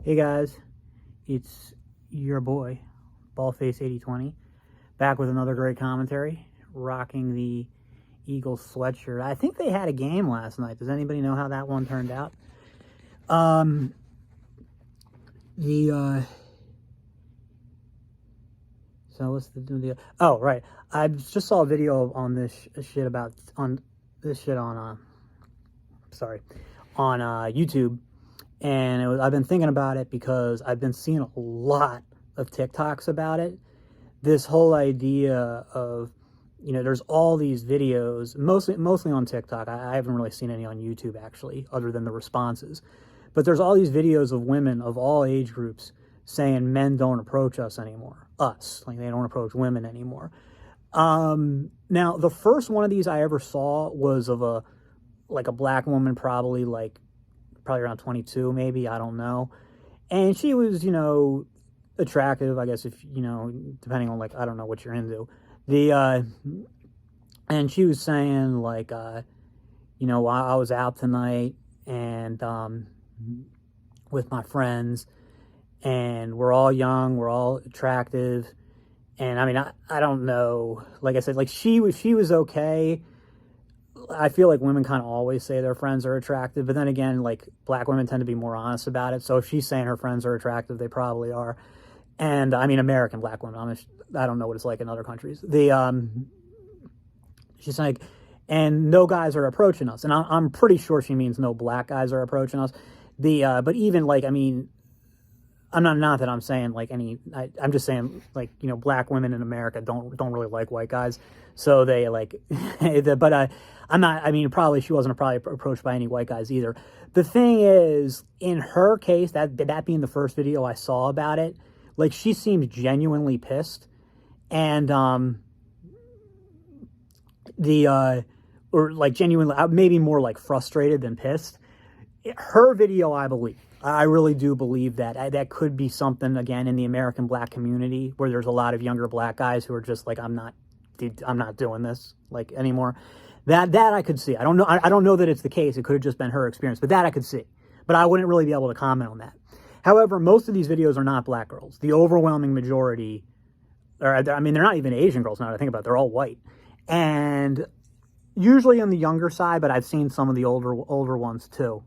Hey guys, it's your boy, Ballface8020, back with another great commentary, rocking the Eagles sweatshirt. I think they had a game last night. Does anybody know how that one turned out? So what's the deal? Oh, right. I just saw a video on this shit about, on this shit on, YouTube. And I've been thinking about it because I've been seeing a lot of TikToks about it. This whole idea of, there's all these videos, mostly on TikTok. I haven't really seen any on YouTube, actually, other than the responses. But there's all these videos of women of all age groups saying men don't approach us anymore. Us. Like, they don't approach women anymore. Now, the first one of these I ever saw was of a black woman, probably around 22, maybe, I don't know. And she was, attractive, I guess, if, depending on, I don't know what you're into. And she was saying, I was out tonight and, with my friends, and we're all young, we're all attractive. And I mean, I don't know, like I said, she was okay. I feel like women kind of always say their friends are attractive, but then again, black women tend to be more honest about it. So if she's saying her friends are attractive, they probably are. And I mean, American black women. I don't know what it's like in other countries. She's like, and no guys are approaching us. And I'm pretty sure she means no black guys are approaching us. But even I mean, I'm not that I'm saying I'm just saying black women in America don't really like white guys, so they but I'm not. I mean, probably she wasn't probably approached by any white guys either. The thing is, in her case, that being the first video I saw about it, she seemed genuinely pissed, and or genuinely, maybe more frustrated than pissed. Her video, I really do believe that could be something, again, in the American black community, where there's a lot of younger black guys who are just I'm not doing this anymore. That I could see. I don't know that it's the case. It could have just been her experience, but that I could see. But I wouldn't really be able to comment on that. However, most of these videos are not black girls. The overwhelming majority, I mean, they're not even Asian girls now that I think about it. They're all white. And usually on the younger side, but I've seen some of the older ones too,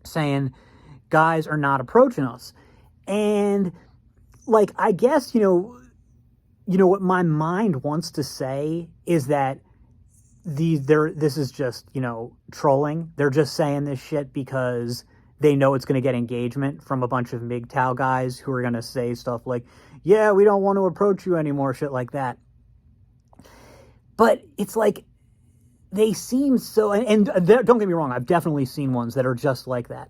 saying guys are not approaching us. And I guess, what my mind wants to say is that this is just, trolling. They're just saying this shit because they know it's going to get engagement from a bunch of MGTOW guys who are going to say stuff like, yeah, we don't want to approach you anymore, shit like that. But it's they seem so, and don't get me wrong, I've definitely seen ones that are just like that.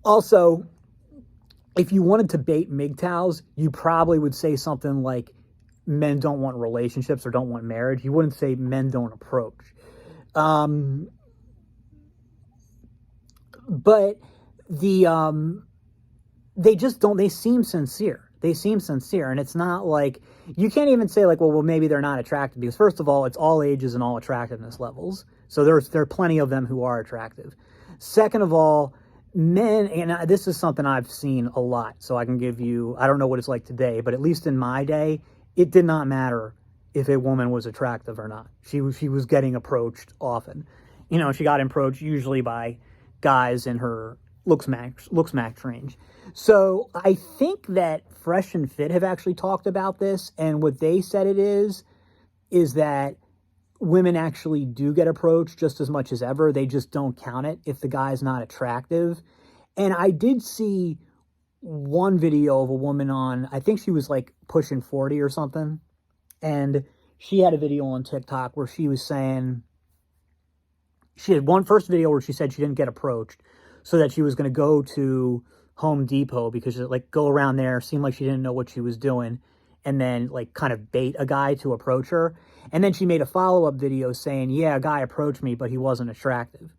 Also, if you wanted to bait MGTOWs, you probably would say something like men don't want relationships or don't want marriage. You wouldn't say men don't approach. But they just don't, they seem sincere. They seem sincere, and it's not you can't even say well, maybe they're not attractive, because first of all, it's all ages and all attractiveness levels. So there are plenty of them who are attractive. Second of all, men, and this is something I've seen a lot, so I can give you, I don't know what it's like today, but at least in my day, it did not matter if a woman was attractive or not. She was getting approached often. She got approached usually by guys in her looks match range. So I think that Fresh and Fit have actually talked about this, and what they said it is that women actually do get approached just as much as ever. They just don't count it if the guy's not attractive. And I did see one video of a woman on, I think she was pushing 40 or something, and she had a video on TikTok where she was saying, she had one first video where she said she didn't get approached, so that she was going to go to Home Depot, because go around there, seemed like she didn't know what she was doing, and then kind of bait a guy to approach her. And then she made a follow-up video saying, yeah, a guy approached me, but he wasn't attractive.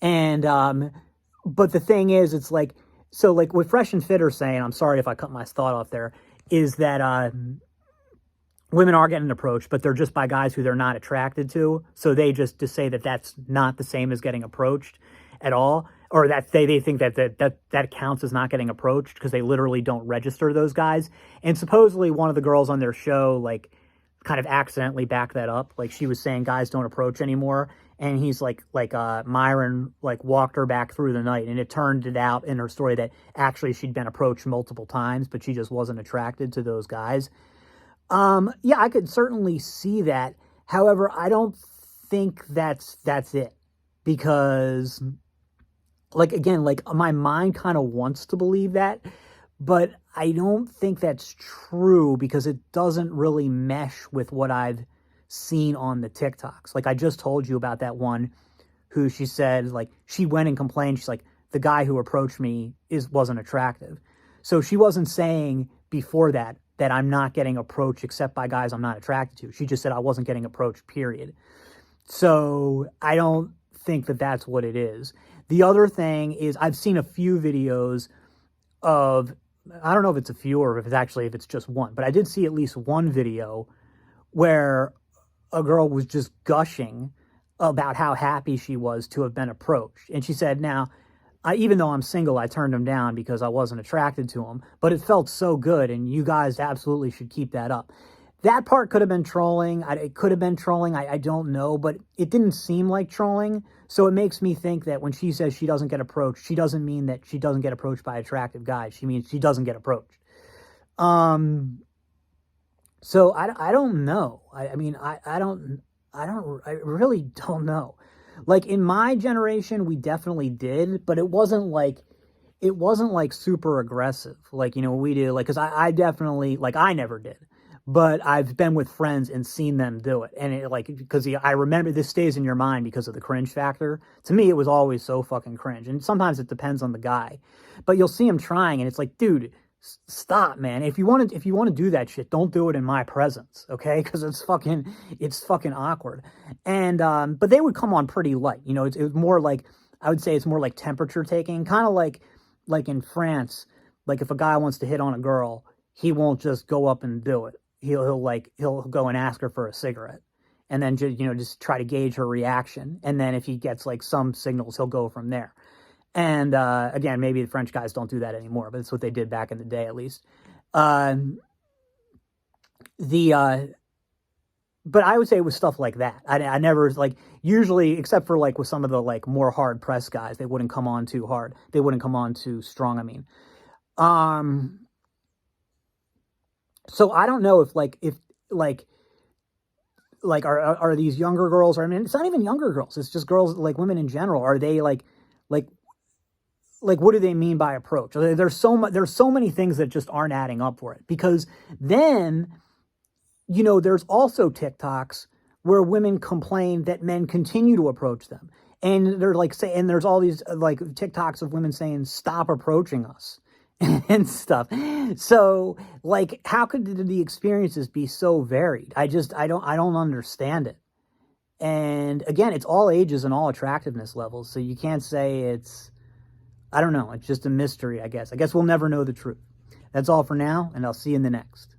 And but the thing is, it's so what Fresh and Fit are saying, I'm sorry if I cut my thought off there, is that women are getting approached, but they're just by guys who they're not attracted to. So they just say that that's not the same as getting approached. at all, or that they think that counts as not getting approached because they literally don't register those guys. And supposedly one of the girls on their show like kind of accidentally backed that up. Like she was saying guys don't approach anymore, and he's like Myron like walked her back through the night, and it turned it out in her story that actually she'd been approached multiple times, but she just wasn't attracted to those guys. Yeah, I could certainly see that. However, I don't think that's it, because like again, like my mind kind of wants to believe that, but I don't think that's true because it doesn't really mesh with what I've seen on the TikToks. Like I just told you about that one who she said like she went and complained. She's like, the guy who approached me wasn't attractive. So she wasn't saying before that I'm not getting approached except by guys I'm not attracted to. She just said I wasn't getting approached, period. So I don't think that that's what it is. The other thing is I've seen a few videos of, I don't know if it's a few or if it's just one, but I did see at least one video where a girl was just gushing about how happy she was to have been approached. And she said, now, even though I'm single, I turned him down because I wasn't attracted to him, but it felt so good, and you guys absolutely should keep that up. That part could have been trolling. It could have been trolling. I don't know, but it didn't seem like trolling. So it makes me think that when she says she doesn't get approached, she doesn't mean that she doesn't get approached by attractive guys. She means she doesn't get approached. So I don't know. I mean, I really don't know. Like in my generation, we definitely did, but it wasn't like super aggressive. Like, you know, we did, like, cause I definitely, like, I never did, but I've been with friends and seen them do it. And it, like, because I remember, this stays in your mind because of the cringe factor. To me, it was always so fucking cringe. And sometimes it depends on the guy, but you'll see him trying and it's like, dude, stop, man. If you want to do that shit, don't do it in my presence, okay? Because it's fucking awkward. And but they would come on pretty light. You know, it was more like, I would say it's more like temperature taking, kind of like in France. Like if a guy wants to hit on a girl, he won't just go up and do it. He'll go and ask her for a cigarette, and then just try to gauge her reaction. And then if he gets like some signals, he'll go from there. And again, maybe the French guys don't do that anymore, but it's what they did back in the day, at least. But I would say it was stuff like that. I never, like, usually, except for like with some of the like more hard press guys, they wouldn't come on too hard. They wouldn't come on too strong. I mean, so I don't know if are these younger girls, or I mean, it's not even younger girls. It's just girls, like women in general. Are they like what do they mean by approach? There's so many things that just aren't adding up for it, because then, you know, there's also TikToks where women complain that men continue to approach them. And they're like, and there's all these like TikToks of women saying, stop approaching us and stuff. So like, how could the experiences be so varied? I don't understand it. And again, it's all ages and all attractiveness levels. So you can't say it's, I don't know. It's just a mystery, I guess. I guess we'll never know the truth. That's all for now, and I'll see you in the next.